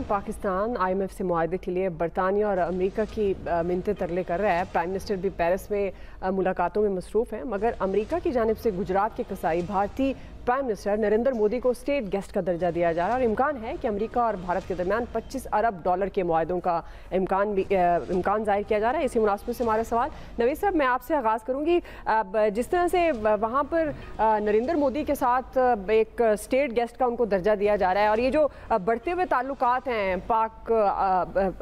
Pakistan IMF से मुआहदे के लिए बरतानिया और अमेरिका की मिन्नतें तरले कर रहा है। प्राइम मिनिस्टर भी पेरिस में मुलाकातों में मसरूफ़ हैं, मगर अमेरिका की जानिब से गुजरात के कसाई भारतीय प्राइम मिनिस्टर नरेंद्र मोदी को स्टेट गेस्ट का दर्जा दिया जा रहा है और इम्कान है कि अमेरिका और भारत के दरमियान $25 अरब के मुआहदों का इम्कान जाहिर किया जा रहा है। इसी मुनासिबत से हमारा सवाल नवीद साहब, मैं आपसे आगाज़ करूँगी। जिस तरह से वहाँ पर नरेंद्र मोदी के साथ एक स्टेट गेस्ट का उनको दर्जा दिया जा रहा है और ये जो बढ़ते हुए ताल्लुकात हैं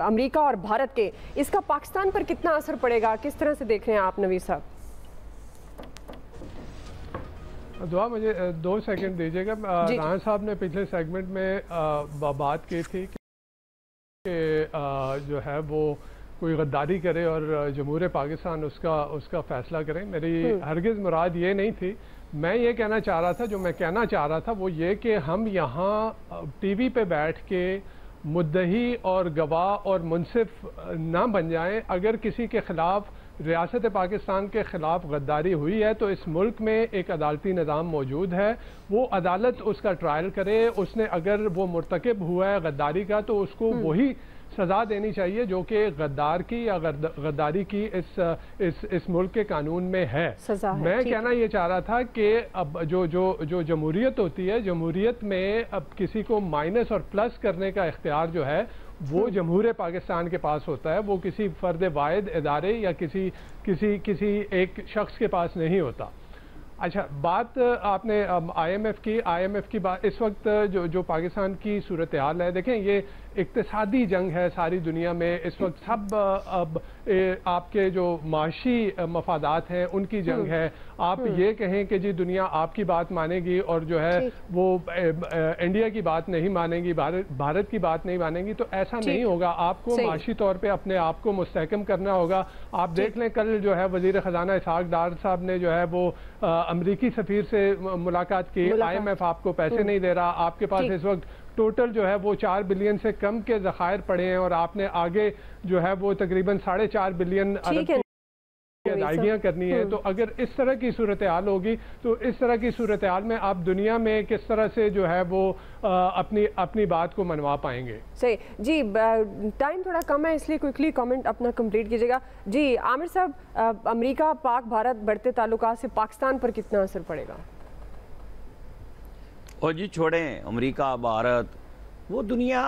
अमेरिका और भारत के, इसका पाकिस्तान पर कितना असर पड़ेगा, किस तरह से देख रहे हैं आप नवीद साहब? दुआ मुझे 2 सेकंड दीजिएगा। राना साहब ने पिछले सेगमेंट में बात की थी कि जो है वो कोई गद्दारी करे और जमहूर पाकिस्तान उसका फैसला करे। मेरी हरगिज़ मुराद ये नहीं थी। मैं ये कहना चाह रहा था, जो मैं कहना चाह रहा था वो ये कि हम यहाँ टीवी पे बैठ के मुद्दही और गवाह और मुनसिफ ना बन जाएं। अगर किसी के ख़िलाफ़ रियासत पाकिस्तान के ख़िलाफ़ गद्दारी हुई है तो इस मुल्क में एक अदालती निज़ाम मौजूद है, वो अदालत उसका ट्रायल करे। उसने अगर वो मुर्तकब हुआ है गद्दारी का तो उसको वही सज़ा देनी चाहिए जो कि गद्दार की या गद्दारी की इस मुल्क के कानून में है। मैं कहना ये चाह रहा था कि अब जो जमहूरियत होती है, जमहूरियत में अब किसी को माइनस और प्लस करने का इख्तियार जो है वो जमहूर पाकिस्तान के पास होता है, वो किसी फ़र्द वाहिद इदारे या किसी एक शख्स के पास नहीं होता। अच्छा, बात आपने IMF की बात, इस वक्त जो पाकिस्तान की सूरत हाल है, देखें ये इक्तिसादी जंग है सारी दुनिया में इस वक्त। सब अब आपके जो माशी मफादात हैं उनकी जंग है। आप ये कहें कि जी दुनिया आपकी बात मानेगी और जो है वो इंडिया की बात नहीं मानेगी, भारत की बात नहीं मानेगी, तो ऐसा नहीं होगा। आपको माशी तौर पे अपने आप को मुस्तहकम करना होगा। आप देख लें, कल जो है वज़ीर ख़जाना इसहाक डार साहब ने जो है वो अमरीकी सफ़ीर से मुलाकात की। IMF आपको पैसे नहीं दे रहा, आपके पास इस वक्त टोटल जो है वो 4 बिलियन से कम के ज़खायर पड़े हैं और आपने आगे जो है वो तकरीबन 4.5 बिलियन अरब की अदायगियाँ करनी है। तो अगर इस तरह की सूरत हाल होगी तो इस तरह की सूरत हाल में आप दुनिया में किस तरह से जो है वो अपनी बात को मनवा पाएंगे? सही जी, टाइम थोड़ा कम है इसलिए क्विकली कमेंट अपना कंप्लीट कीजिएगा। जी आमिर साहब, अमेरिका पाक भारत बढ़ते ताल्लुकात से पाकिस्तान पर कितना असर पड़ेगा? और जी छोड़ें अमेरिका भारत, वो दुनिया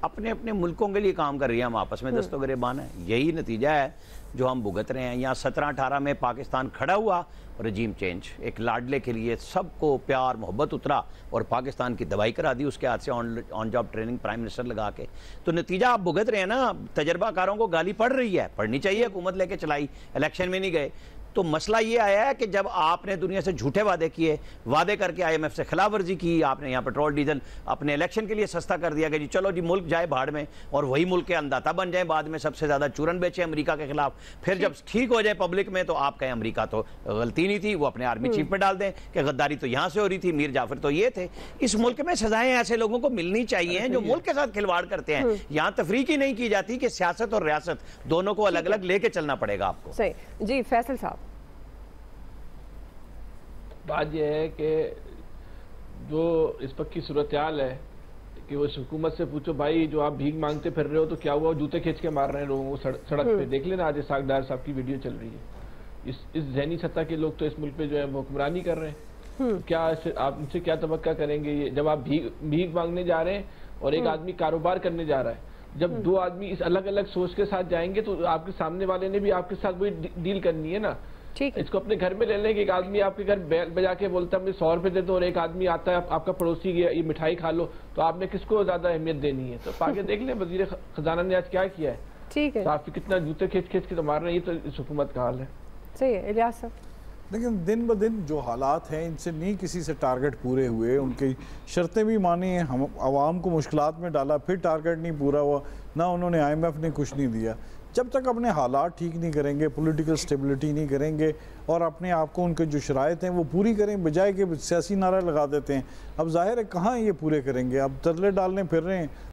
अपने अपने मुल्कों के लिए काम कर रही है, हम आपस में दस्तगिरबान है। यही नतीजा है जो हम भुगत रहे हैं। यहाँ 17-18 में पाकिस्तान खड़ा हुआ, रजीम चेंज, एक लाडले के लिए सबको प्यार मोहब्बत उतरा और पाकिस्तान की दवाई करा दी उसके हाथ से on job training prime minister लगा के। तो नतीजा आप भुगत रहे हैं ना। तजर्बाकारों को गाली पड़ रही है, पढ़नी चाहिए, हुकूमत लेके चलाई, इलेक्शन में नहीं गए। तो मसला ये आया है कि जब आपने दुनिया से झूठे वादे किए, वादे करके IMF से खिलाफ वर्जी की, आपने यहाँ पेट्रोल डीजल अपने इलेक्शन के लिए सस्ता कर दिया कि जी चलो जी मुल्क जाए भाड़ में, और वही मुल्क के अंदाता बन जाए, बाद में सबसे ज़्यादा चूरन बेचे अमेरिका के खिलाफ। फिर जब ठीक हो जाए पब्लिक में तो आप कहें अमेरिका तो गलती नहीं थी, वो अपने आर्मी चीफ पे डाल दें कि गद्दारी तो यहाँ से हो रही थी, मीर जाफर तो ये थे। इस मुल्क में सजाएं ऐसे लोगों को मिलनी चाहिए जो मुल्क के साथ खिलवाड़ करते हैं। यहाँ तफरीक ही नहीं की जाती कि सियासत और रियासत दोनों को अलग अलग लेके चलना पड़ेगा आपको। सही जी, फैसल साहब, बात यह है कि जो इस वक्त की सूरत हाल है कि वो हुकूमत से पूछो भाई जो आप भीख मांगते फिर रहे हो तो क्या हुआ, जूते खींच के मार रहे हैं लोगों को सड़क पे। देख लेना, आज इसहाक डार साहब की वीडियो चल रही है। इस जहनी सत्ता के लोग तो इस मुल्क पे जो है वो हुक्मरानी कर रहे हैं। क्या आप उनसे क्या तवक्का करेंगे? ये जब आप भीख मांगने जा रहे हैं और एक आदमी कारोबार करने जा रहा है, जब 2 आदमी इस अलग अलग सोच के साथ जाएंगे तो आपके सामने वाले ने भी आपके साथ वही डील करनी है ना। ठीक है, इसको अपने घर में ले लें कि एक आदमी आपके घर बैल बजा के बोलता है मुझे 100 रुपए दे दो और एक आदमी आता है आपका पड़ोसी ये मिठाई खा लो, तो आपने किसको ज्यादा अहमियत देनी है? तो आगे देख लें वजीर खजाना ने आज क्या किया है। ठीक है, आप कितना जूते खींच के तो मार रहे हैं। ये तो इस हुकूमत का हाल है। सही है इलियास साहब, लेकिन दिन ब दिन जो हालात हैं इनसे नहीं किसी से टारगेट पूरे हुए, उनकी शर्तें भी मानी हैं, हम आवाम को मुश्किलात में डाला, फिर टारगेट नहीं पूरा हुआ, ना उन्होंने IMF ने कुछ नहीं दिया। जब तक अपने हालात ठीक नहीं करेंगे, पॉलिटिकल स्टेबिलिटी नहीं करेंगे और अपने आप को उनके जो शराइत हैं वो पूरी करें, बजाय कि सियासी नारा लगा देते हैं। अब जाहिर है कहाँ ये पूरे करेंगे, अब तरले डालने फिर रहे हैं।